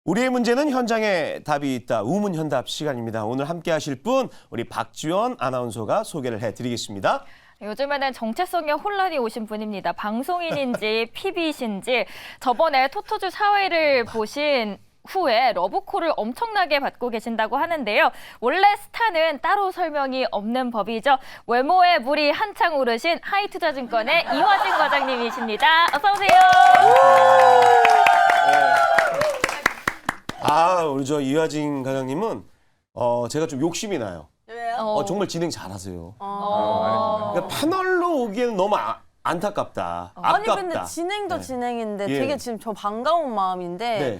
우리의 문제는 현장에 답이 있다. 우문현답 시간입니다. 오늘 함께 하실 분 우리 박지원 아나운서가 소개를 해드리겠습니다. 요즘에는 정체성에 혼란이 오신 분입니다. 방송인인지 PB이신지 저번에 토토즈 사회를 보신 후에 러브콜을 엄청나게 받고 계신다고 하는데요. 원래 스타는 따로 설명이 없는 법이죠. 외모에 물이 한창 오르신 하이투자증권의 이화진 과장님이십니다. 어서 오세요. 우리 저 이화진 과장님은 제가 좀 욕심이 나요. 왜요? 정말 진행 잘하세요. 그러니까 패널로 오기에는 너무 안타깝다. 아니 아깝다. 근데 진행도 네. 진행인데 예. 되게 지금 저 반가운 마음인데 네.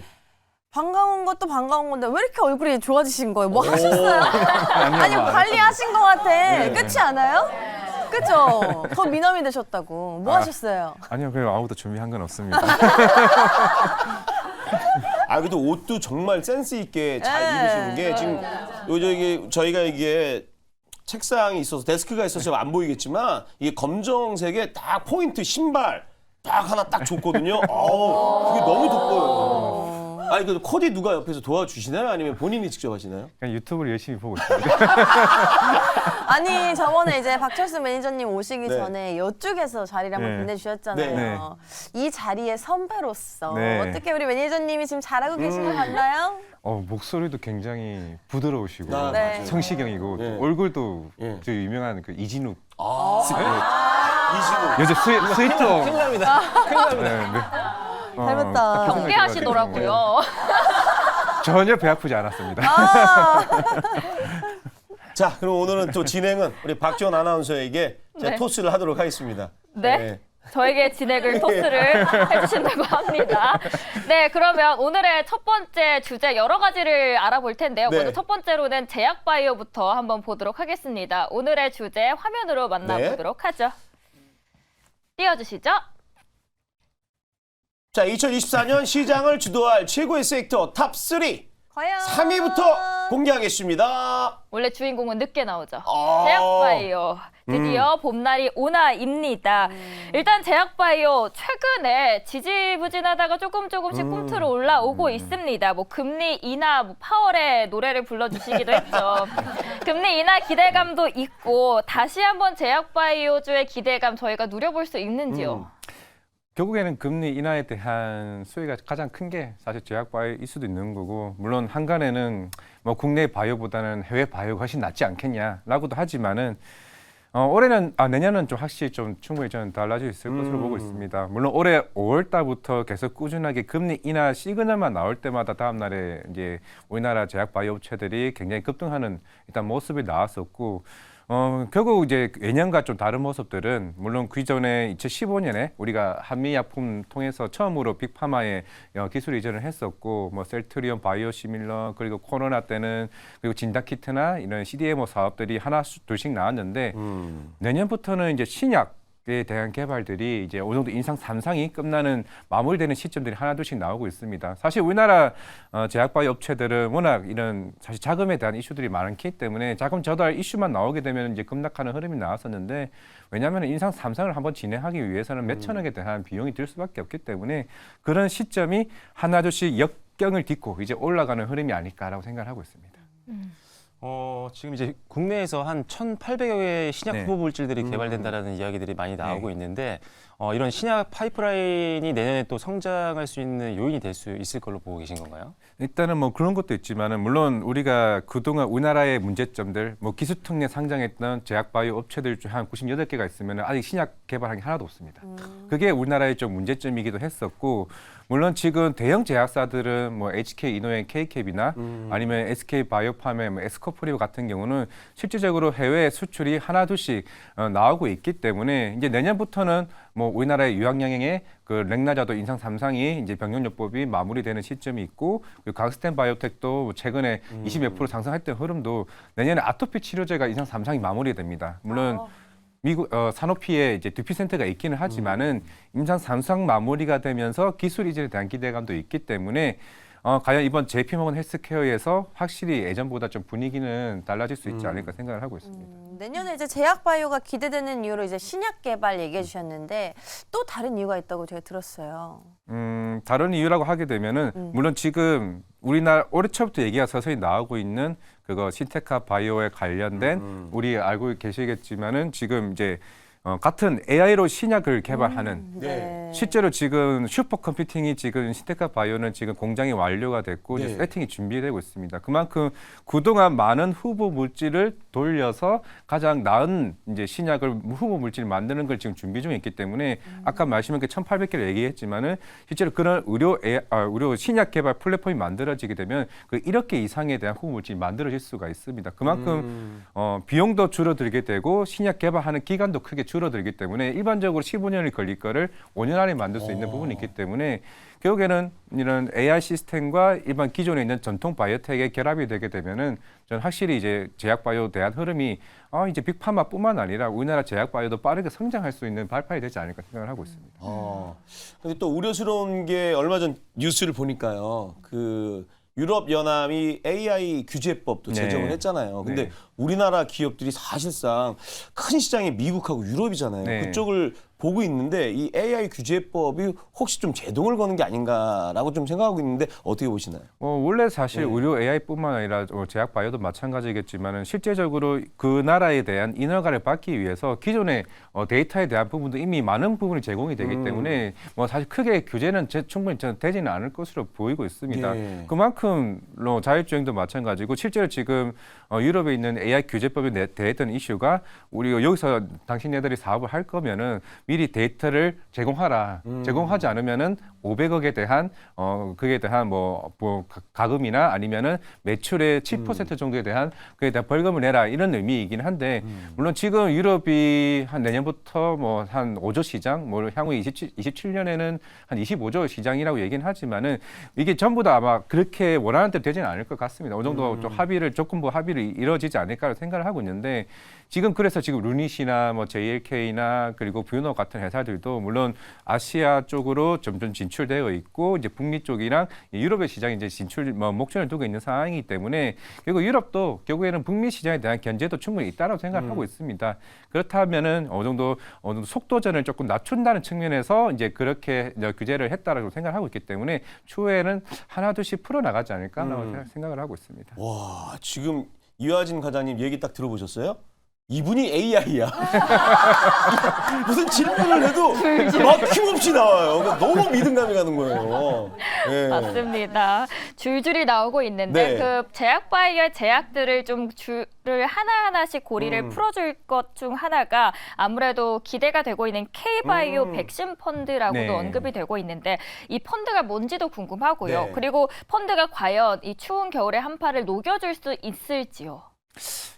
반가운 것도 반가운 건데 왜 이렇게 얼굴이 좋아지신 거예요? 뭐 하셨어요? 아니 뭐 관리하신 것 같아. 네. 그렇지 않아요? 그죠? 더 미남이 되셨다고. 뭐 하셨어요? 아니요, 그냥 아무것도 준비한 건 없습니다. 그래도 옷도 정말 센스 있게 잘 네. 입으시는 게 지금 저희가 이게 책상이 있어서 데스크가 있어서 안 보이겠지만 이게 검정색에 딱 포인트 신발 딱 하나 딱 줬거든요. 그게 너무 돋보여요. 그 코디 누가 옆에서 도와주시나요? 아니면 본인이 직접 하시나요? 그냥 유튜브를 열심히 보고 있습니다. 아니 저번에 이제 박철수 매니저님 오시기 네. 전에 이쪽에서 자리를 한번 네. 빛내주셨잖아요. 네. 이 자리의 선배로서 네. 어떻게 우리 매니저님이 지금 잘하고 계신 것 같나요? 목소리도 굉장히 부드러우시고 네. 성시경이고 네. 얼굴도 네. 저 유명한 그 이진욱 이신우. 요즘 스윗도 큰일 납니다. 큰일 납니다. 네. 닮았다. 경계하시더라고요. 전혀 배 아프지 않았습니다. 자, 그럼 오늘은 또 진행은 우리 박지원 아나운서에게 제가 네. 토스를 하도록 하겠습니다. 네. 저에게 진행을 토스를 해주신다고 합니다. 네, 그러면 오늘의 첫 번째 주제 여러 가지를 알아볼 텐데요. 네. 먼저 첫 번째로는 제약바이오부터 한번 보도록 하겠습니다. 오늘의 주제 화면으로 만나보도록 하죠. 띄워주시죠. 자, 2024년 시장을 주도할 최고의 섹터 탑3 과연 3위부터 공개하겠습니다. 원래 주인공은 늦게 나오죠. 아. 제약바이오. 드디어 봄날이 오나입니다. 일단 제약바이오 최근에 지지부진하다가 조금씩 꿈틀어 올라오고 있습니다. 뭐 금리 인하, 뭐 파월의 노래를 불러주시기도 했죠. 금리 인하 기대감도 있고 다시 한번 제약바이오주의 기대감 저희가 누려볼 수 있는지요? 결국에는 금리 인하에 대한 수혜가 가장 큰 게 사실 제약바이오일 수도 있는 거고, 물론 한간에는 뭐 국내 바이오보다는 해외 바이오가 훨씬 낫지 않겠냐라고도 하지만은 내년은 좀 확실히 좀 충분히 저는 달라질 수 있을 것으로 보고 있습니다. 물론 올해 5월 달부터 계속 꾸준하게 금리 인하 시그널만 나올 때마다 다음 날에 이제 우리나라 제약 바이오 업체들이 굉장히 급등하는 일단 모습이 나왔었고, 결국 이제 예년과 좀 다른 모습들은 물론 그 전에 2015년에 우리가 한미약품 통해서 처음으로 빅파마에 기술 이전을 했었고, 뭐 셀트리온 바이오시밀러 그리고 코로나 때는 그리고 진단키트나 이런 CDMO 사업들이 하나 둘씩 나왔는데 내년부터는 이제 신약에 대한 개발들이 이제 어느 정도 인상 3상이 끝나는 마무리되는 시점들이 하나둘씩 나오고 있습니다. 사실 우리나라 제약바이오 업체들은 워낙 이런 사실 자금에 대한 이슈들이 많기 때문에 자금 저달 이슈만 나오게 되면 이제 급락하는 흐름이 나왔었는데, 왜냐하면 인상 3상을 한번 진행하기 위해서는 몇 천억에 대한 비용이 들 수밖에 없기 때문에 그런 시점이 하나둘씩 역경을 딛고 이제 올라가는 흐름이 아닐까라고 생각을 하고 있습니다. 지금 이제 국내에서 한 1,800여 개의 신약 네. 후보 물질들이 개발된다라는 이야기들이 많이 나오고 있는데, 이런 신약 파이프라인이 내년에 또 성장할 수 있는 요인이 될 수 있을 걸로 보고 계신 건가요? 일단은 뭐 그런 것도 있지만은 물론 우리가 그동안 우리나라의 문제점들, 뭐 기술특례 상장했던 제약바이오 업체들 중 한 98개가 있으면 아직 신약 개발한 게 하나도 없습니다. 그게 우리나라의 좀 문제점이기도 했었고, 물론 지금 대형 제약사들은 뭐 HK 이노의 K캡이나 아니면 SK 바이오팜의 뭐 에스코프리오 같은 경우는 실질적으로 해외 수출이 하나둘씩 나오고 있기 때문에 이제 내년부터는 뭐 우리나라의 유학영행의 그 렉나자도 인상 3상이 이제 병용요법이 마무리되는 시점이 있고, 그리고 강스텐 바이오텍도 최근에 20몇 프로 상승했던 흐름도 내년에 아토피 치료제가 인상 3상이 마무리됩니다. 물론 미국 사노피에 이제 듀피센트가 있기는 하지만은 임상 3상 마무리가 되면서 기술 이전에 대한 기대감도 있기 때문에 과연 이번 JP모건 헬스케어에서 확실히 예전보다 좀 분위기는 달라질 수 있지 않을까 생각을 하고 있습니다. 내년에 이제 제약바이오가 기대되는 이유로 이제 신약 개발 얘기해 주셨는데 또 다른 이유가 있다고 제가 들었어요. 다른 이유라고 하게 되면은 물론 지금 우리나라 올해 초부터 얘기가 서서히 나오고 있는 그거 신테카 바이오에 관련된 우리 알고 계시겠지만은 지금 이제 같은 AI로 신약을 개발하는 네. 실제로 지금 슈퍼컴퓨팅이 지금 신테카 바이오는 지금 공장이 완료가 됐고 네. 이제 세팅이 준비되고 있습니다. 그만큼 그동안 많은 후보 물질을 돌려서 가장 나은 이제 신약을 후보 물질을 만드는 걸 지금 준비 중에 있기 때문에 아까 말씀한 게 1,800개를 얘기했지만은 실제로 그런 의료 신약 개발 플랫폼이 만들어지게 되면 그 1억 개 이상에 대한 후보 물질이 만들어질 수가 있습니다. 그만큼 비용도 줄어들게 되고 신약 개발하는 기간도 크게 줄어들기 때문에 일반적으로 15년이 걸릴 거를 5년 안에 만들 수 있는 부분이 있기 때문에 결국에는 이런 AI 시스템과 일반 기존에 있는 전통 바이오텍의 결합이 되게 되면은 저는 확실히 이제 제약 바이오에 대한 흐름이 이제 빅파마뿐만 아니라 우리나라 제약 바이오도 빠르게 성장할 수 있는 발판이 되지 않을까 생각을 하고 있습니다. 근데 또 우려스러운 게 얼마 전 뉴스를 보니까요. 그 유럽 연합이 AI 규제법도 네. 제정을 했잖아요. 근데 네. 우리나라 기업들이 사실상 큰 시장이 미국하고 유럽이잖아요. 네. 그쪽을 보고 있는데 이 AI 규제법이 혹시 좀 제동을 거는 게 아닌가라고 좀 생각하고 있는데 어떻게 보시나요? 원래 사실 네. 의료 AI뿐만 아니라 제약 바이오도 마찬가지겠지만은 실제적으로 그 나라에 대한 인허가를 받기 위해서 기존의 데이터에 대한 부분도 이미 많은 부분이 제공이 되기 때문에 뭐 사실 크게 규제는 충분히 되지는 않을 것으로 보이고 있습니다. 예. 그만큼 자율주행도 마찬가지고 실제로 지금 유럽에 있는 AI 규제법에 대했던 이슈가 우리가 여기서 당신네들이 사업을 할 거면은 미리 데이터를 제공하라. 제공하지 않으면은 500억에 대한 그에 대한 뭐 가금이나 아니면은 매출의 7% 정도에 대한 그에 대한 벌금을 내라 이런 의미이긴 한데 물론 지금 유럽이 한 내년부터 뭐 한 5조 시장, 뭐 향후 27년에는 한 25조 시장이라고 얘기는 하지만은 이게 전부 다 아마 그렇게 원하는 대로 되지는 않을 것 같습니다. 어느 정도 좀 조건부 합의를 이루어지지 않을까 생각을 하고 있는데 지금 그래서 지금 루닛이나 뭐 JLK나 그리고 뷰노 같은 회사들도 물론 아시아 쪽으로 점점 진출되어 있고 이제 북미 쪽이랑 유럽의 시장에 이제 진출 목전을 두고 있는 상황이기 때문에 결국 유럽도 결국에는 북미 시장에 대한 견제도 충분히 있다고 생각하고 있습니다. 그렇다면은 어느 정도 속도전을 조금 낮춘다는 측면에서 이제 그렇게 규제를 했다라고 생각하고 있기 때문에 추후에는 하나둘씩 풀어 나가지 않을까라고 생각을 하고 있습니다. 와, 지금 이화진 과장님 얘기 딱 들어보셨어요? 이분이 AI야. 무슨 질문을 해도 막힘없이 나와요. 그러니까 너무 믿음감이 가는 거예요. 네. 맞습니다. 줄줄이 나오고 있는데 네. 그 제약 바이오의 제약들을 좀 줄을 하나하나씩 고리를 풀어줄 것 중 하나가 아무래도 기대가 되고 있는 K-바이오 백신 펀드라고도 네. 언급이 되고 있는데 이 펀드가 뭔지도 궁금하고요. 네. 그리고 펀드가 과연 이 추운 겨울의 한파를 녹여줄 수 있을지요.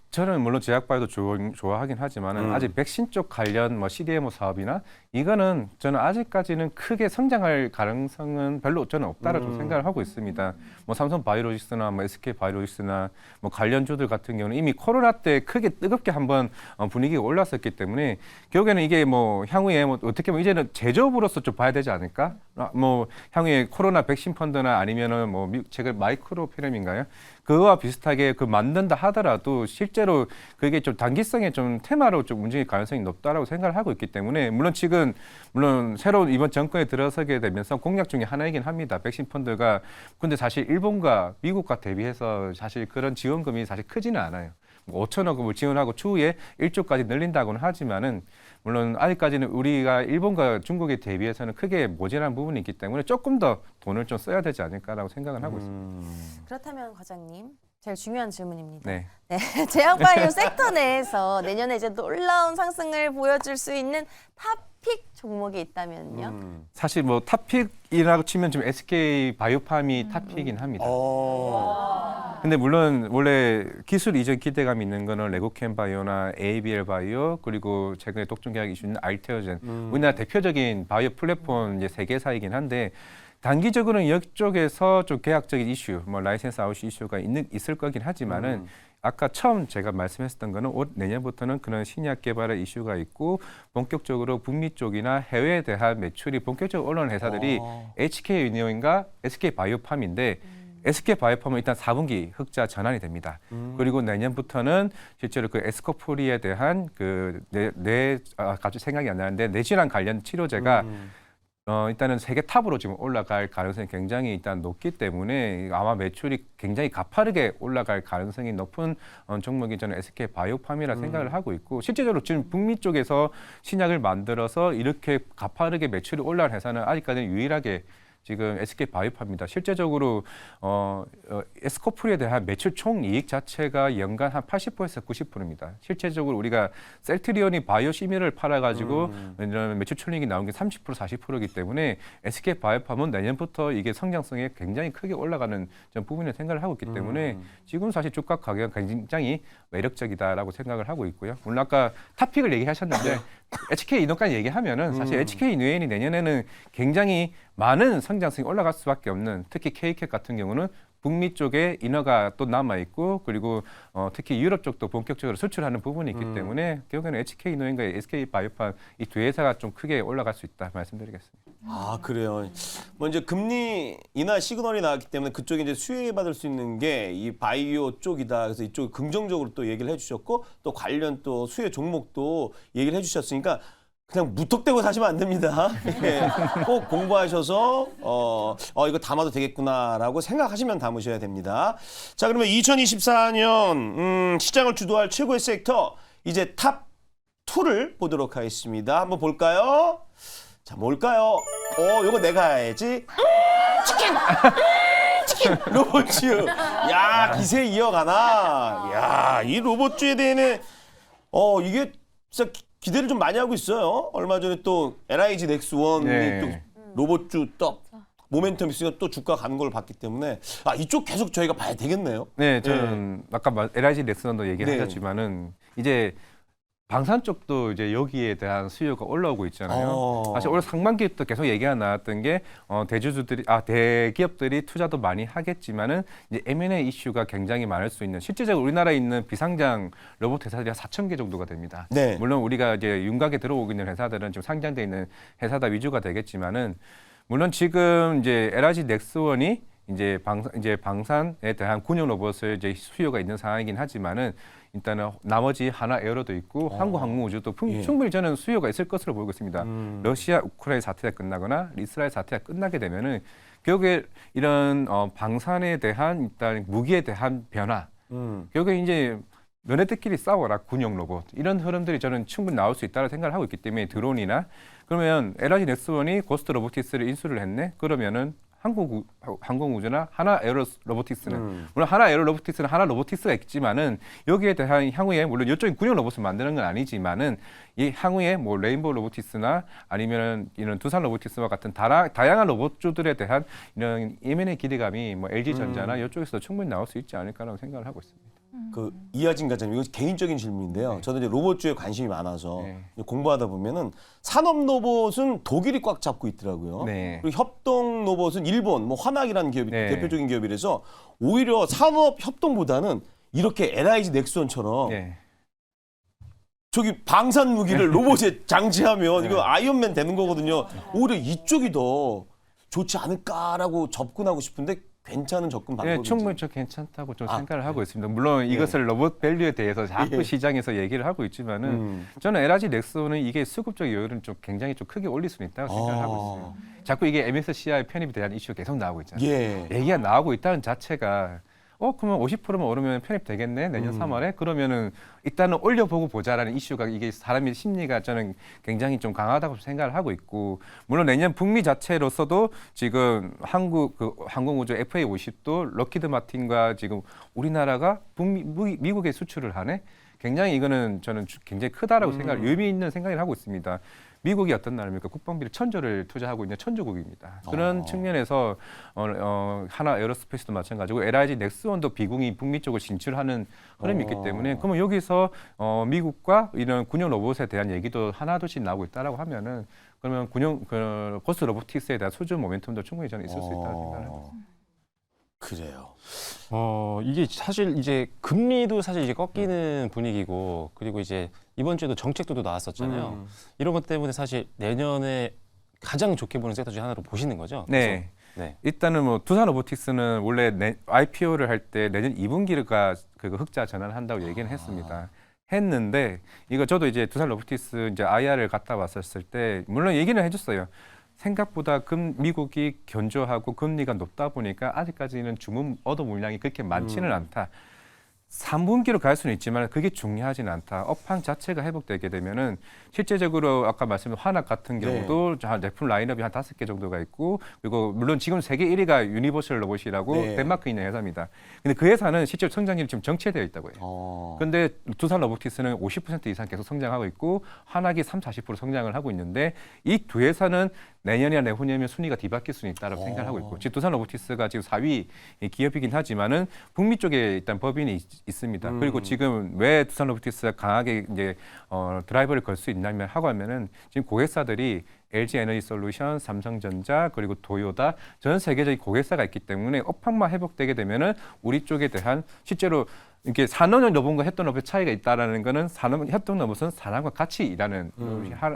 저는 물론 제약 바이오도 좋아하긴 하지만은 아직 백신 쪽 관련 뭐 CDMO 사업이나 이거는 저는 아직까지는 크게 성장할 가능성은 별로 저는 없다라고 생각을 하고 있습니다. 뭐 삼성 바이오로직스나 뭐 SK 바이오로직스나 뭐 관련주들 같은 경우는 이미 코로나 때 크게 뜨겁게 한번 분위기가 올랐었기 때문에 결국에는 이게 뭐 향후에 뭐 어떻게 보면 이제는 제조업으로서 좀 봐야 되지 않을까? 뭐 향후에 코로나 백신 펀드나 아니면은 뭐 최근 마이크로필름인가요? 그거와 비슷하게 그 만든다 하더라도 실제로 그게 좀 단기성의 좀 테마로 좀 움직일 가능성이 높다라고 생각을 하고 있기 때문에 물론 새로운 이번 정권에 들어서게 되면서 공약 중에 하나이긴 합니다. 백신 펀드가. 근데 사실 일본과 미국과 대비해서 사실 그런 지원금이 사실 크지는 않아요. 5천억을 지원하고 추후에 1조까지 늘린다고는 하지만은 물론 아직까지는 우리가 일본과 중국에 대비해서는 크게 모자란 부분이 있기 때문에 조금 더 돈을 좀 써야 되지 않을까라고 생각을 하고 있습니다. 그렇다면 과장님, 제일 중요한 질문입니다. 네. 네, 제약바이오 섹터 내에서 내년에 이제 놀라운 상승을 보여줄 수 있는 탑픽 종목이 있다면요? 사실 뭐 탑픽이라고 치면 지금 SK 바이오팜이 탑픽이긴 합니다. 근데 물론 원래 기술 이전 기대감이 있는 거는 레고캠 바이오나 ABL 바이오 그리고 최근에 독점 계약 이슈 있는 알테오젠 우리나라 대표적인 바이오 플랫폼 이제 세계사이긴 한데 단기적으로는 이쪽에서 좀 계약적인 이슈, 뭐 라이센스 아웃 이슈가 있을 거긴 하지만은 아까 처음 제가 말씀했었던 거는 내년부터는 그런 신약 개발의 이슈가 있고 본격적으로 북미 쪽이나 해외에 대한 매출이 본격적으로 올라오는 회사들이 HK 유니온과 SK 바이오팜인데 SK 바이오팜은 일단 4분기 흑자 전환이 됩니다. 그리고 내년부터는 실제로 그 에스코프리에 대한 갑자기 생각이 안 나는데 뇌질환 관련 치료제가 일단은 세계 탑으로 지금 올라갈 가능성이 굉장히 일단 높기 때문에 아마 매출이 굉장히 가파르게 올라갈 가능성이 높은 종목이 저는 SK 바이오팜이라 생각을 하고 있고 실제적으로 지금 북미 쪽에서 신약을 만들어서 이렇게 가파르게 매출이 올라간 회사는 아직까지는 유일하게 지금 SK 바이오팜입니다. 실제적으로 에스코프리에 대한 매출 총이익 자체가 연간 한 80%에서 90%입니다. 실제적으로 우리가 셀트리온이 바이오시밀을 팔아가지고 이런 매출 총이익이 나온 게 30% 40%이기 때문에 SK 바이오팜은 내년부터 이게 성장성에 굉장히 크게 올라가는 부분을 생각을 하고 있기 때문에 지금 사실 주가 가격은 굉장히 매력적이다라고 생각을 하고 있고요. 물론 아까 탑픽을 얘기하셨는데 HK 인원까지 얘기하면은 사실 HK 이노엔이 내년에는 굉장히 많은 성장성이 올라갈 수밖에 없는 특히 K캡 같은 경우는 북미 쪽에 인허가 또 남아 있고 그리고 특히 유럽 쪽도 본격적으로 수출하는 부분이 있기 때문에 결국에는 HK 이노엔과 SK 바이오팜 이 두 회사가 좀 크게 올라갈 수 있다 말씀드리겠습니다. 아 그래요. 뭐 이제 금리 인하 시그널이 나왔기 때문에 그쪽에 이제 수혜받을 수 있는 게 이 바이오 쪽이다. 그래서 이쪽 긍정적으로 또 얘기를 해주셨고 또 관련 또 수혜 종목도 얘기를 해주셨으니까 그냥 무턱대고 사시면 안 됩니다. 예, 꼭 공부하셔서 이거 담아도 되겠구나라고 생각하시면 담으셔야 됩니다. 자 그러면 2024년 시장을 주도할 최고의 섹터 이제 탑 2를 보도록 하겠습니다. 한번 볼까요? 자, 뭘까요? 요거 내가 해야지. 치킨! 로봇주. 야, 기세 이어가나. 야, 이 로봇주에 대해는, 이게 진짜 기대를 좀 많이 하고 있어요. 얼마 전에 또 LIG 넥스원이 네. 또 로봇주 또 모멘텀 있으니까 또 주가 가는 걸 봤기 때문에 이쪽 계속 저희가 봐야 되겠네요. 네, 저는 아까 LIG 넥슨도 얘기하셨지만은 이제 방산 쪽도 이제 여기에 대한 수요가 올라오고 있잖아요. 사실 올 상반기부터 계속 얘기가 나왔던 게 대기업들이 투자도 많이 하겠지만은 이제 M&A 이슈가 굉장히 많을 수 있는 실제적으로 우리나라에 있는 비상장 로봇 회사들이 한 4,000개 정도가 됩니다. 네. 물론 우리가 이제 윤곽에 들어오고 있는 회사들은 지금 상장돼 있는 회사다 위주가 되겠지만은 물론 지금 이제 LIG 넥스원이 이제 방산에 대한 군용 로봇을 이제 수요가 있는 상황이긴 하지만은 일단은 나머지 하나 에어로도 있고 한국항공우주도 충분히 저는 수요가 있을 것으로 보고 있습니다. 러시아 우크라이나 사태가 끝나거나 이스라엘 사태가 끝나게 되면은 결국에 이런 방산에 대한 일단 무기에 대한 변화, 결국에 이제 너네들끼리 싸워라 군용 로봇 이런 흐름들이 저는 충분히 나올 수 있다고 생각을 하고 있기 때문에 드론이나 그러면 LIG 넥스원이 고스트 로보틱스를 인수를 했네 그러면은 항공우주나 하나 에어로 로보틱스는 물론 하나 에어로 로보틱스는 하나 로보틱스가 있지만은 여기에 대한 향후에 물론 이쪽에 군용 로봇을 만드는 건 아니지만은 이 향후에 뭐 레인보우 로보틱스나 아니면 이런 두산 로보틱스와 같은 다양한 로봇주들에 대한 이런 M&A 기대감이 뭐 LG전자나 이쪽에서도 충분히 나올 수 있지 않을까라고 생각을 하고 있습니다. 그 이하진 과장님, 이거 개인적인 질문인데요. 저는 이제 로봇주에 관심이 많아서 공부하다 보면은 산업 로봇은 독일이 꽉 잡고 있더라고요. 네. 그리고 협동 로봇은 일본, 뭐 화낙이라는 기업이 대표적인 기업이라서 오히려 산업 협동보다는 이렇게 LIG 넥스원처럼 저기 방산 무기를 로봇에 장치하면 이거 아이언맨 되는 거거든요. 오히려 이쪽이 더 좋지 않을까라고 접근하고 싶은데 괜찮은 접근 방법인지. 충분히 저 괜찮다고 좀 생각을 하고 있습니다. 물론 이것을 로봇 밸류에 대해서 자꾸 시장에서 얘기를 하고 있지만은 저는 LIG 넥스원은 이게 수급적 여유를 좀 굉장히 좀 크게 올릴 수 있다고 생각을 하고 있어요. 자꾸 이게 MSCI 편입에 대한 이슈가 계속 나오고 있잖아요. 얘기가 나오고 있다는 자체가 그러면 50%만 오르면 편입되겠네 내년 3월에 그러면은 일단은 올려보고 보자라는 이슈가 이게 사람의 심리가 저는 굉장히 좀 강하다고 생각을 하고 있고 물론 내년 북미 자체로서도 지금 항공우주 FA50도 럭키드 마틴과 지금 우리나라가 미국에 수출을 하네 굉장히 이거는 저는 굉장히 크다라고 생각을 의미 있는 생각을 하고 있습니다. 미국이 어떤 나라입니까? 국방비를 1,000조를 투자하고 있는 천조국입니다. 그런 측면에서 하나 에어로스페이스도 마찬가지고 LIG 넥스원도 비공이 북미 쪽을 진출하는 흐름이 있기 때문에 그러면 여기서 미국과 이런 군용 로봇에 대한 얘기도 하나둘씩 나오고 있다라고 하면은 그러면 고스트 로보틱스에 대한 수준 모멘텀도 충분히 저는 있을 수 있다고 생각합니다. 그래요. 이게 사실 이제 금리도 사실 이제 꺾이는 분위기고 그리고 이제 이번 주에도 정책도 나왔었잖아요. 이런 것 때문에 사실 내년에 가장 좋게 보는 섹터 중 하나로 보시는 거죠. 네. 네. 일단은 뭐 두산 로보틱스는 원래 IPO를 할 때 내년 2분기가 그 흑자 전환한다고 얘기는 했습니다. 했는데 이거 저도 이제 두산 로보틱스 이제 IR을 갔다 왔었을 때 물론 얘기는 해줬어요. 생각보다 미국이 견조하고 금리가 높다 보니까 아직까지는 주문 얻어 물량이 그렇게 많지는 않다. 3분기로 갈 수는 있지만 그게 중요하지는 않다. 업황 자체가 회복되게 되면은 실제적으로 아까 말씀드린 화낙 같은 경우도 제품 라인업이 한 5개 정도가 있고 그리고 물론 지금 세계 1위가 유니버셜 로봇이라고 덴마크에 있는 회사입니다. 근데 그 회사는 실제로 성장률이 지금 정체되어 있다고 해요. 그런데 두산 로보틱스는 50% 이상 계속 성장하고 있고 화낙이 30-40% 성장을 하고 있는데 이 두 회사는 내년이나 내후년이면 순위가 뒤바뀔 수는 있다고 생각을 하고 있고 지금 두산 로보틱스가 지금 4위 기업이긴 하지만은 북미 쪽에 일단 법인이 있습니다. 그리고 지금 왜 두산 로보틱스가 강하게 이제 드라이버를 걸 수 있냐면 하고 하면은 지금 고객사들이 LG 에너지 솔루션, 삼성전자 그리고 도요다 전 세계적인 고객사가 있기 때문에 업황만 회복되게 되면은 우리 쪽에 대한 실제로 이렇게 산업용 로봇과 협동 로봇 차이가 있다라는 거는 협동 로봇은 사람과 같이 일하는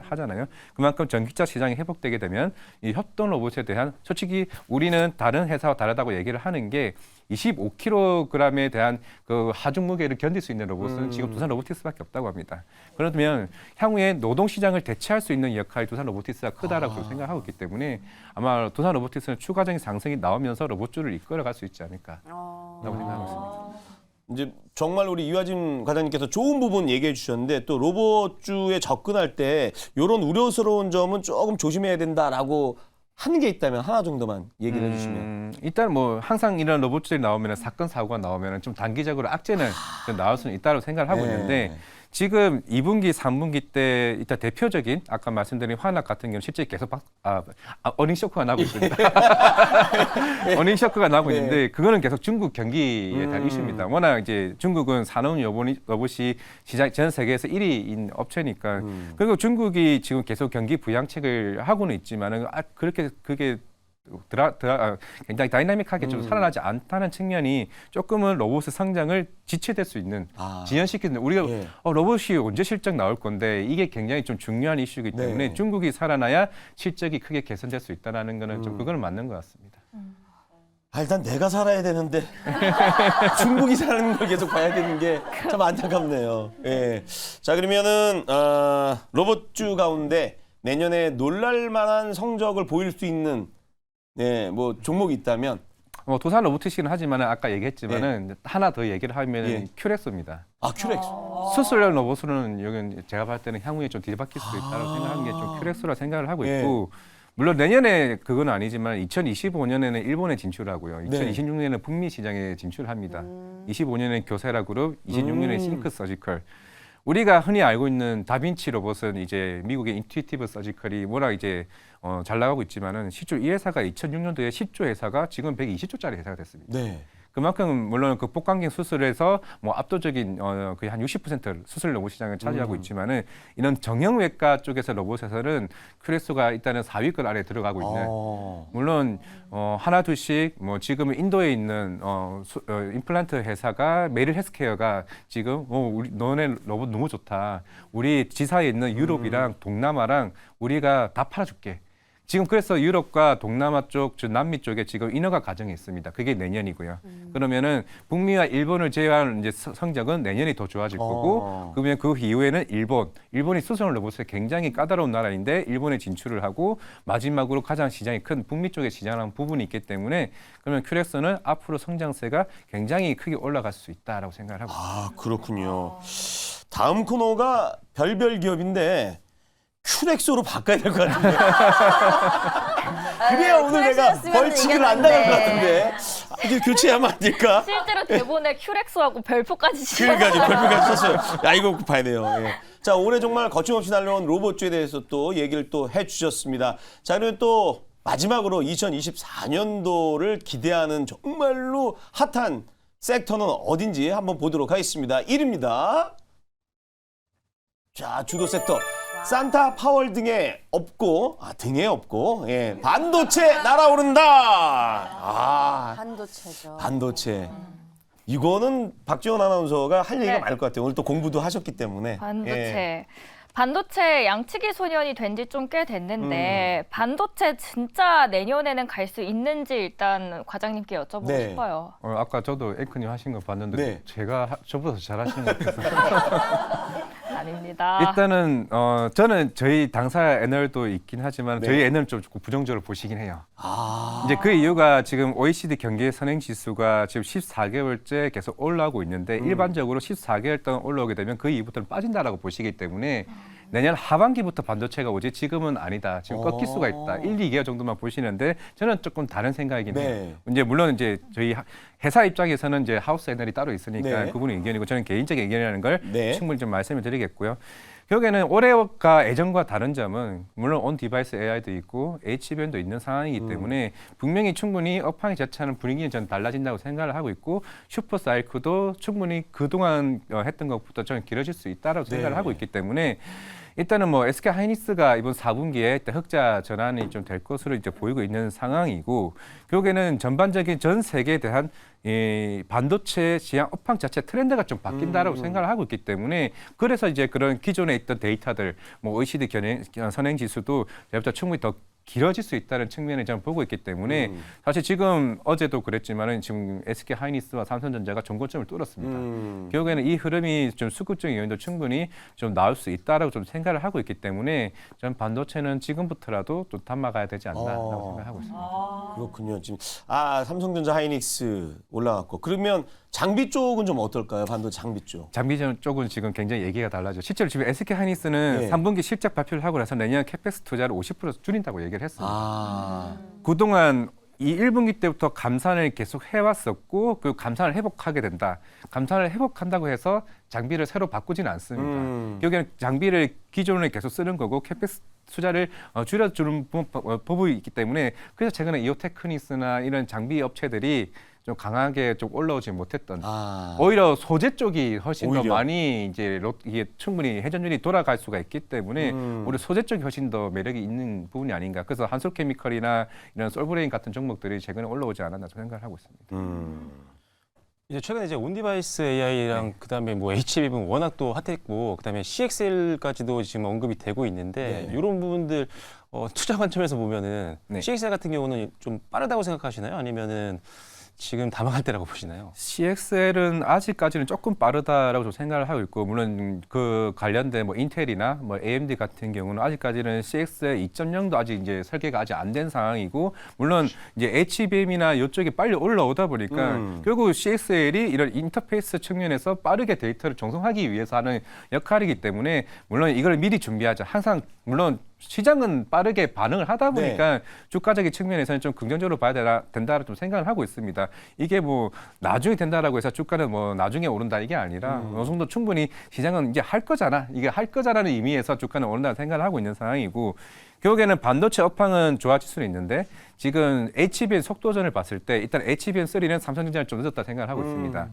하잖아요. 그만큼 전기차 시장이 회복되게 되면 이 협동 로봇에 대한 솔직히 우리는 다른 회사와 다르다고 얘기를 하는 게 25kg에 대한 그 하중 무게를 견딜 수 있는 로봇은 지금 두산 로보틱스밖에 없다고 합니다. 그러면 향후에 노동 시장을 대체할 수 있는 역할이 두산 로보틱스가 크다라고 생각하고 있기 때문에 아마 두산 로보틱스는 추가적인 상승이 나오면서 로봇주를 이끌어갈 수 있지 않을까라고 생각하고 있습니다. 이제 정말 우리 이화진 과장님께서 좋은 부분 얘기해 주셨는데 또 로봇주에 접근할 때 이런 우려스러운 점은 조금 조심해야 된다라고 하는 게 있다면 하나 정도만 얘기를 해주시면. 일단 뭐 항상 이런 로봇들이 나오면 사건 사고가 나오면 좀 단기적으로 악재는 좀 나올 수는 있다고 생각을 하고 있는데 지금 2분기, 3분기 때 일단 대표적인 아까 말씀드린 화낙 같은 경우는 실제 계속 어닝 쇼크가 나고 있습니다. 어닝 쇼크가 나고 있는데 그거는 계속 중국 경기에 대한 이슈입니다. 워낙 이제 중국은 산업용 로봇이 시장 전 세계에서 1위인 업체니까 그리고 중국이 지금 계속 경기 부양책을 하고는 있지만은 그렇게 그게 굉장히 다이나믹하게 좀 살아나지 않다는 측면이 조금은 로봇의 성장을 지체될 수 있는 지연시키는 우리가 로봇이 언제 실적 나올 건데 이게 굉장히 좀 중요한 이슈이기 때문에 중국이 살아나야 실적이 크게 개선될 수 있다는 거는 좀 그거는 맞는 것 같습니다. 일단 내가 살아야 되는데 중국이 사는 걸 계속 봐야 되는 게 참 안타깝네요. 예. 자 그러면은 로봇주 가운데 내년에 놀랄만한 성적을 보일 수 있는 뭐 종목이 있다면 두산 로보틱스는 하지만 아까 얘기했지만은 하나 더 얘기를 하면 큐렉소입니다. 큐렉스. 수술용 로봇으로는 여기 제가 봤을 때는 향후에 좀 뒤바뀔 수도 있다고 생각하는 게 좀 큐렉소라 생각을 하고 있고 물론 내년에 그건 아니지만 2025년에는 일본에 진출하고요. 2026년에는 북미 시장에 진출합니다. 25년에는 교세라 그룹, 26년에 싱크 서지컬. 우리가 흔히 알고 있는 다빈치 로봇은 이제 미국의 인투이티브 서지컬이 워낙 이제 잘 나가고 있지만은 실제 이 회사가 2006년도에 10조 회사가 지금 120조짜리 회사가 됐습니다. 그만큼 물론 그 복강경 수술에서 뭐 압도적인 거의 한 60% 수술 로봇 시장을 차지하고 있지만은 이런 정형외과 쪽에서 로봇에서는 큐렉소가 일단은 4위권 안에 들어가고 있는 물론 하나 둘씩 뭐 지금 인도에 있는 임플란트 회사가 메릴 헬스케어가 지금 우리 너네 로봇 너무 좋다. 우리 지사에 있는 유럽이랑 동남아랑 우리가 다 팔아줄게. 지금 그래서 유럽과 동남아 쪽, 즉 남미 쪽에 지금 인허가 과정이 있습니다. 그게 내년이고요. 그러면은 북미와 일본을 제외한 이제 성적은 내년이 더 좋아질 거고, 그러면 그 이후에는 일본이 수소용 로봇에 굉장히 까다로운 나라인데 일본에 진출을 하고 마지막으로 가장 시장이 큰 북미 쪽에 시장하는 부분이 있기 때문에 그러면 큐렉소는 앞으로 성장세가 굉장히 크게 올라갈 수 있다라고 생각을 하고 있습니다. 그렇군요. 다음 코너가 별별 기업인데. 큐렉소로 바꿔야 될 것 같은데. 그래야 오늘 내가 벌칙을 안 당할 것 같은데. 이제 교체하면 안 될까? 실제로 대본에 큐렉소하고 별표까지 지어요. 그러니까 별표까지 썼어요. 야 이거 봐야 돼요. 자 올해 정말 거침없이 날려온 로봇주에 대해서 또 얘기를 또 해주셨습니다. 자 그리고 또 마지막으로 2024년도를 기대하는 정말로 핫한 섹터는 어딘지 한번 보도록 하겠습니다. 1위입니다. 자 주도 섹터. 산타 파월 등에 없고 반도체 날아오른다. 반도체죠. 반도체. 이거는 박지원 아나운서가 할 얘기가 많을 것 같아요. 오늘 또 공부도 하셨기 때문에. 반도체. 반도체 양치기 소년이 된 지 좀 꽤 됐는데 반도체 진짜 내년에는 갈 수 있는지 일단 과장님께 여쭤보고 네. 싶어요. 아까 저도 앵커님 하신 거 봤는데 네. 저보다 더 잘하시는 것 같아서 아닙니다. 일단은 저는 저희 당사 애널도 있긴 하지만 네. 저희 애널 좀 부정적으로 보시긴 해요. 아. 이제 그 이유가 지금 OECD 경제 선행 지수가 지금 14개월째 계속 올라오고 있는데 일반적으로 14개월 동안 올라오게 되면 그 이후부터는 빠진다라고 보시기 때문에 내년 하반기부터 반도체가 오지 지금은 아니다. 지금 꺾일 수가 있다. 1, 2개월 정도만 보시는데 저는 조금 다른 생각이긴 해요. 네. 이제 물론 이제 저희 회사 입장에서는 이제 하우스 애널이 따로 있으니까 네. 그분의 의견이고 저는 개인적인 의견이라는 걸 네. 충분히 좀 말씀을 드리겠고요. 결국에는 올해가 예전과 다른 점은 물론 온 디바이스 AI도 있고 HBM도 있는 상황이기 때문에 분명히 충분히 업황이 자체하는 분위기는 전 달라진다고 생각을 하고 있고 슈퍼 사이클도 충분히 그동안 했던 것부터 저는 길어질 수 있다라고 생각을 네. 하고 있기 때문에 일단은 뭐 SK 하이닉스가 이번 4분기에 일단 흑자 전환이 좀 될 것으로 이제 보이고 있는 상황이고 결국에는 전반적인 전 세계에 대한 이 반도체 시장 업황 자체 트렌드가 좀 바뀐다라고 생각을 하고 있기 때문에 그래서 이제 그런 기존에 있던 데이터들 뭐 OECD 선행 지수도 내일부터 충분히 더 길어질 수 있다는 측면을 저는 보고 있기 때문에 사실 지금 어제도 그랬지만은 지금 SK 하이닉스와 삼성전자가 종고점을 뚫었습니다. 결국에는 이 흐름이 좀 수급적인 요인도 충분히 좀 나올 수 있다라고 좀 생각을 하고 있기 때문에 저는 반도체는 지금부터라도 좀 담아가야 되지 않나라고 생각하고 있습니다. 그렇군요. 지금 삼성전자 하이닉스 올라갔고 그러면 장비 쪽은 좀 어떨까요? 반도체 장비 쪽. 장비 쪽은 지금 굉장히 얘기가 달라져. 실제로 지금 SK 하이닉스는 네. 3분기 실적 발표를 하고 나서 내년 캐펙스 투자를 50% 줄인다고 얘기를 했습니다. 아. 그동안 이 1분기 때부터 감산을 계속 해왔었고 그 감산을 회복하게 된다. 감산을 회복한다고 해서 장비를 새로 바꾸지는 않습니다. 결국에는 장비를 기존에 계속 쓰는 거고 캐펙스 투자를 줄여주는 부분이 있기 때문에 그래서 최근에 이오테크닉스나 이런 장비 업체들이 좀 강하게 좀 올라오지 못했던 오히려 소재 쪽이 훨씬 오히려. 더 많이 이제 이게 충분히 회전율이 돌아갈 수가 있기 때문에 우리 소재 쪽이 훨씬 더 매력이 있는 부분이 아닌가. 그래서 한솔케미컬이나 이런 솔브레인 같은 종목들이 최근에 올라오지 않았나 생각을 하고 있습니다. 이제 최근에 이제 온디바이스 AI랑 그다음에 뭐 HBM은 워낙 또 핫했고 그다음에 CXL까지도 지금 언급이 되고 있는데 네. 이런 부분들 투자 관점에서 보면은 네. CXL 같은 경우는 좀 빠르다고 생각하시나요? 아니면은 지금 담아갈 때라고 보시나요? CXL은 아직까지는 조금 빠르다라고 좀 생각을 하고 있고 물론 그 관련된 뭐 인텔이나 뭐 AMD 같은 경우는 아직까지는 CXL 2.0도 아직 이제 설계가 아직 안 된 상황이고 물론 이제 HBM이나 이쪽이 빨리 올라오다 보니까 결국 CXL이 이런 인터페이스 측면에서 빠르게 데이터를 정성하기 위해서 하는 역할이기 때문에 물론 이걸 미리 준비하자. 항상 물론 시장은 빠르게 반응을 하다 보니까 주가적인 측면에서는 좀 긍정적으로 봐야 된다고 좀 생각을 하고 있습니다. 이게 뭐 나중에 된다라고 해서 주가는 뭐 나중에 오른다 이게 아니라 어느 정도 충분히 시장은 이제 할 거잖아. 이게 할 거잖아는 의미에서 주가는 오른다는 생각을 하고 있는 상황이고 결국에는 반도체 업황은 좋아질 수는 있는데 지금 HBM 속도전을 봤을 때 일단 HBM3는 삼성전자는 좀 늦었다 생각을 하고 있습니다.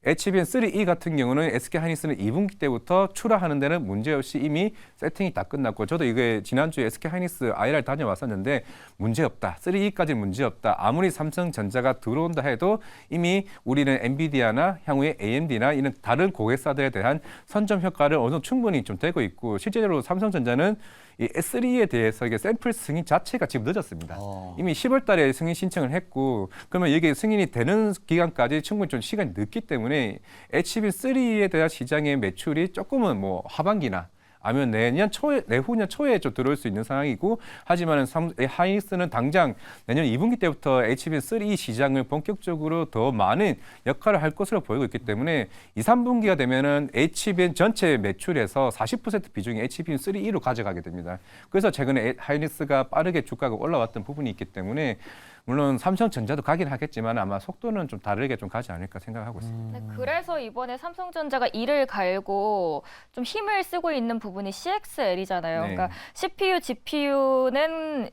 HBM3E 같은 경우는 SK 하이닉스는 2분기 때부터 출하하는 데는 문제없이 이미 세팅이 다 끝났고 저도 이게 지난주에 SK 하이닉스 IR 다녀왔었는데 문제없다. 3E까지는 문제없다. 아무리 삼성전자가 들어온다 해도 이미 우리는 엔비디아나 향후에 AMD나 이런 다른 고객사들에 대한 선점 효과를 어느 정도 충분히 좀 되고 있고 실제로 삼성전자는 이 S3에 대해서 이게 샘플 승인 자체가 지금 늦었습니다. 이미 10월 달에 승인 신청을 했고 그러면 이게 승인이 되는 기간까지 충분히 좀 시간이 늦기 때문에 HB3에 대한 시장의 매출이 조금은 뭐 하반기나 아니면 내후년 초에 좀 들어올 수 있는 상황이고 하지만 하이닉스는 당장 내년 2분기 때부터 HBM3 시장을 본격적으로 더 많은 역할을 할 것으로 보이고 있기 때문에 2, 3분기가 되면은 HBM 전체 매출에서 40% 비중이 HBM3E로 가져가게 됩니다. 그래서 최근에 하이닉스가 빠르게 주가가 올라왔던 부분이 있기 때문에 물론 삼성전자도 가긴 하겠지만 아마 속도는 좀 다르게 좀 가지 않을까 생각하고 있습니다. 네, 그래서 이번에 삼성전자가 이를 갈고 좀 힘을 쓰고 있는 부분이 CXL이잖아요. 네. 그러니까 CPU, GPU는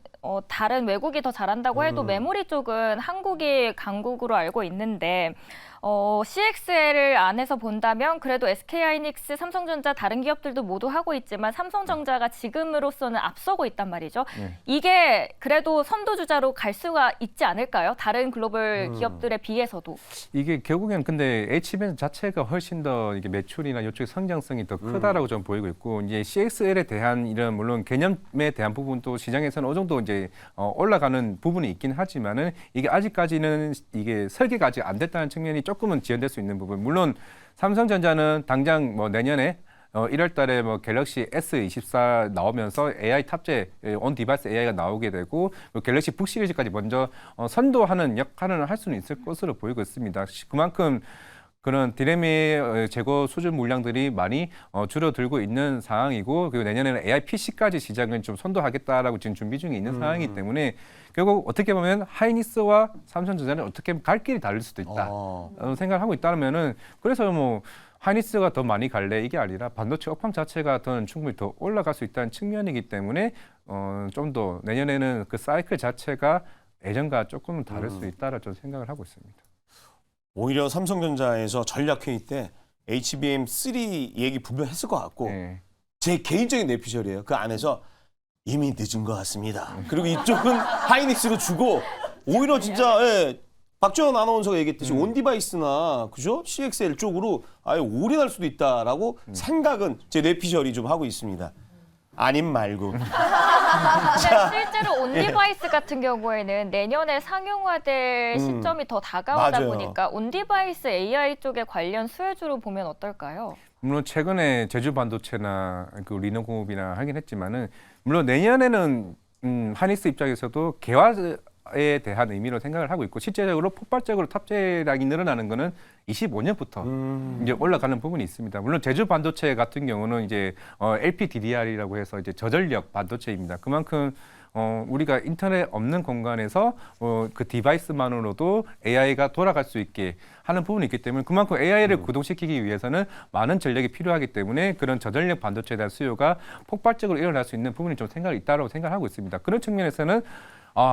다른 외국이 더 잘한다고 해도 메모리 쪽은 한국이 강국으로 알고 있는데 CXL 안에서 본다면 그래도 SK하이닉스, 삼성전자 다른 기업들도 모두 하고 있지만 삼성전자가 지금으로서는 앞서고 있단 말이죠. 이게 그래도 선도주자로 갈 수가 있지 않을까요? 다른 글로벌 기업들에 비해서도. 이게 결국엔 근데 HBM 자체가 훨씬 더 이게 매출이나 이쪽의 성장성이 더 크다라고 좀 보이고 있고 이제 CXL에 대한 이런 물론 개념에 대한 부분도 시장에서는 어느 정도 이제 올라가는 부분이 있긴 하지만은 이게 아직까지는 이게 설계가 아직 안 됐다는 측면이 조금은 지연될 수 있는 부분. 물론 삼성전자는 당장 뭐 내년에 1월 달에 뭐 갤럭시 S24 나오면서 AI 탑재 온 디바이스 AI가 나오게 되고 갤럭시 북 시리즈까지 먼저 선도하는 역할을 할 수는 있을 것으로 보이고 있습니다. 그만큼 그런 디램의 재고 수준 물량들이 많이 줄어들고 있는 상황이고 그리고 내년에는 AI PC까지 시장을 좀 선도하겠다라고 지금 준비 중에 있는 상황이기 때문에 결국 어떻게 보면 하이닉스와 삼성전자는 어떻게 보면 갈 길이 다를 수도 있다 생각을 하고 있다면은 그래서 뭐 하이닉스가 더 많이 갈래 이게 아니라 반도체 업황 자체가 더 충분히 더 올라갈 수 있다는 측면이기 때문에 좀 더 내년에는 그 사이클 자체가 예전과 조금은 다를 수 있다라 좀 생각을 하고 있습니다. 오히려 삼성전자에서 전략회의 때 HBM3 얘기 분명히 했을 것 같고 네. 제 개인적인 내피셜이에요. 그 안에서 이미 늦은 것 같습니다. 그리고 이쪽은 하이닉스로 주고 오히려 진짜 박지원 아나운서가 얘기했듯이 온디바이스나 그죠? CXL 쪽으로 아예 올인할 수도 있다라고 생각은 제 내피셜이 좀 하고 있습니다. 아님 말고. 근데 실제로 온디바이스 같은 경우에는 내년에 상용화될 시점이 더 다가오다 맞아요. 보니까 온디바이스 AI 쪽에 관련 수혜주로 보면 어떨까요? 물론 최근에 제주 반도체나 그 리노공업이나 하긴 했지만은 물론 내년에는 하이닉스 입장에서도 개화에 대한 의미로 생각을 하고 있고 실제적으로 폭발적으로 탑재량이 늘어나는 거는 25년부터 이제 올라가는 부분이 있습니다. 물론 제주 반도체 같은 경우는 이제 LPDDR이라고 해서 이제 저전력 반도체입니다. 그만큼 우리가 인터넷 없는 공간에서 그 디바이스만으로도 AI가 돌아갈 수 있게 하는 부분이 있기 때문에 그만큼 AI를 구동시키기 위해서는 많은 전력이 필요하기 때문에 그런 저전력 반도체에 대한 수요가 폭발적으로 일어날 수 있는 부분이 좀 생각이 있다고 생각하고 있습니다. 그런 측면에서는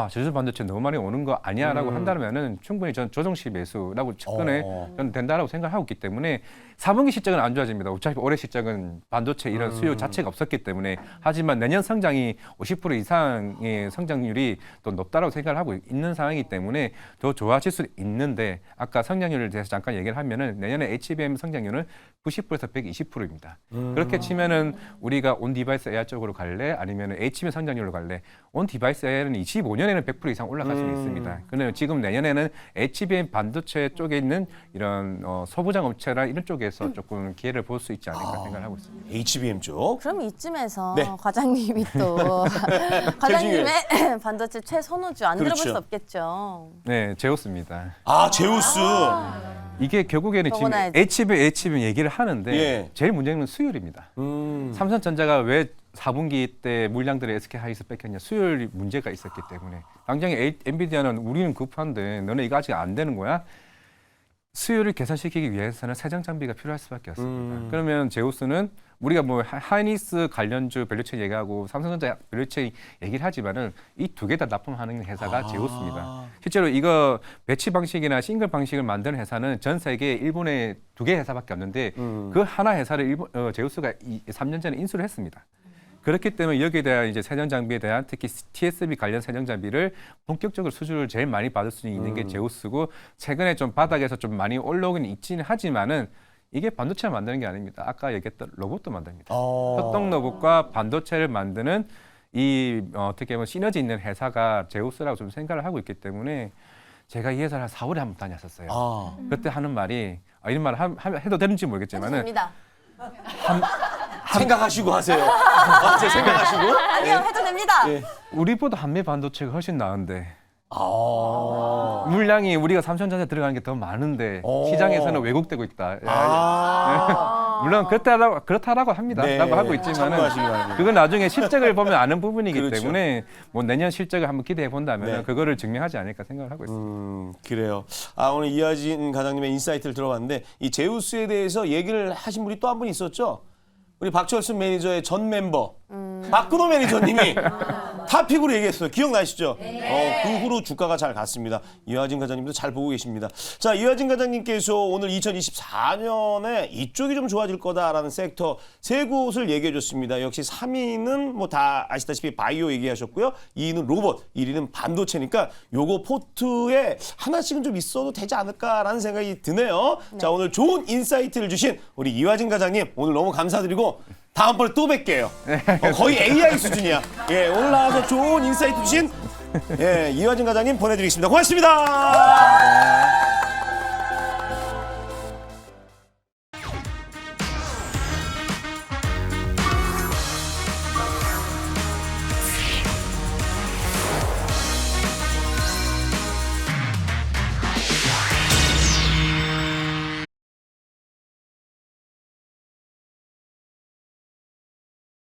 제주 반도체 너무 많이 오는 거 아니야라고 한다면은 충분히 전 조정시 매수라고 접근해 저는 된다라고 생각하고 있기 때문에 4분기 실적은 안 좋아집니다. 어차피 올해 실적은 반도체 이런 수요 자체가 없었기 때문에 하지만 내년 성장이 50% 이상의 성장률이 또 높다라고 생각을 하고 있는 상황이기 때문에 더 좋아질 수 있는데 아까 성장률에 대해서 잠깐 얘기를 하면은 내년에 HBM 성장률은 90%에서 120%입니다. 그렇게 치면은 우리가 온 디바이스 AI 쪽으로 갈래 아니면 HBM 성장률로 갈래? 온 디바이스 AI는 25년에는 100% 이상 올라갈 수 있습니다. 그런데 지금 내년에는 HBM 반도체 쪽에 있는 이런 소부장 업체나 이런 쪽에서 조금 기회를 볼 수 있지 않을까 생각을 하고 있습니다. HBM 쪽. 그럼 이쯤에서 네. 과장님이 또 과장님의 반도체 최선호주 안 그렇죠. 들어볼 수 없겠죠. 네, 제우스입니다. 제우스. 이게 결국에는 지금 적어놔야지. HBM 얘기를 하는데 예. 제일 문제는 수율입니다. 삼성전자가 왜 4분기 때 물량들을 SK 하이닉스 뺏겼냐 수율 문제가 있었기 때문에 당장에 엔비디아는 우리는 급한데 너네 이거 아직 안 되는 거야? 수율을 개선시키기 위해서는 세정 장비가 필요할 수밖에 없습니다. 그러면 제우스는 우리가 뭐 하이닉스 관련주 밸류체인 얘기하고 삼성전자 밸류체인 얘기를 하지만은 이 두 개 다 납품하는 회사가 제우스입니다. 실제로 이거 배치 방식이나 싱글 방식을 만드는 회사는 전 세계 일본에 2개 회사밖에 없는데 그 하나 회사를 제우스가 3년 전에 인수를 했습니다. 그렇기 때문에 여기에 대한 이제 세정 장비에 대한 특히 TSB 관련 세정 장비를 본격적으로 수주를 제일 많이 받을 수 있는 게 제우스고 최근에 좀 바닥에서 좀 많이 올라오긴 있지는 하지만은 이게 반도체를 만드는 게 아닙니다. 아까 얘기했던 로봇도 만듭니다. 협동 로봇과 반도체를 만드는 이 어떻게 보면 시너지 있는 회사가 제우스라고 좀 생각을 하고 있기 때문에 제가 이 회사를 한 4월에 한번 다녔었어요. 그때 하는 말이 이런 말 해도 되는지 모르겠지만은 됩니다. 생각하시고 하세요. 제 생각하시고. 아니요, 해도 됩니다. 예. 우리보다 한미 반도체가 훨씬 나은데 물량이 우리가 삼성전자 들어가는 게 더 많은데 시장에서는 왜곡되고 있다. 물론 그렇다라고 합니다. 네. 라고 하고 있지만은 참고하시기 바랍니다. 그건 나중에 실적을 보면 아는 부분이기 그렇죠. 때문에 뭐 내년 실적을 한번 기대해 본다면 네. 그거를 증명하지 않을까 생각을 하고 있습니다. 그래요. 오늘 이하진 과장님의 인사이트를 들어봤는데 이 제우스에 대해서 얘기를 하신 분이 또 한 분 있었죠. 우리 박철순 매니저의 전 멤버 박근호 매니저님이 탑픽으로 얘기했어요. 기억나시죠? 그 후로 주가가 잘 갔습니다. 이화진 과장님도 잘 보고 계십니다. 자, 이화진 과장님께서 오늘 2024년에 이쪽이 좀 좋아질 거다라는 섹터 세 곳을 얘기해 줬습니다. 역시 3위는 뭐 다 아시다시피 바이오 얘기하셨고요. 2위는 로봇, 1위는 반도체니까 요거 포트에 하나씩은 좀 있어도 되지 않을까라는 생각이 드네요. 자, 오늘 좋은 인사이트를 주신 우리 이화진 과장님 오늘 너무 감사드리고 다음번에 또 뵐게요. 거의 AI 수준이야. 예, 오늘 나와서 좋은 인사이트 주신 이화진 과장님 보내드리겠습니다. 고맙습니다.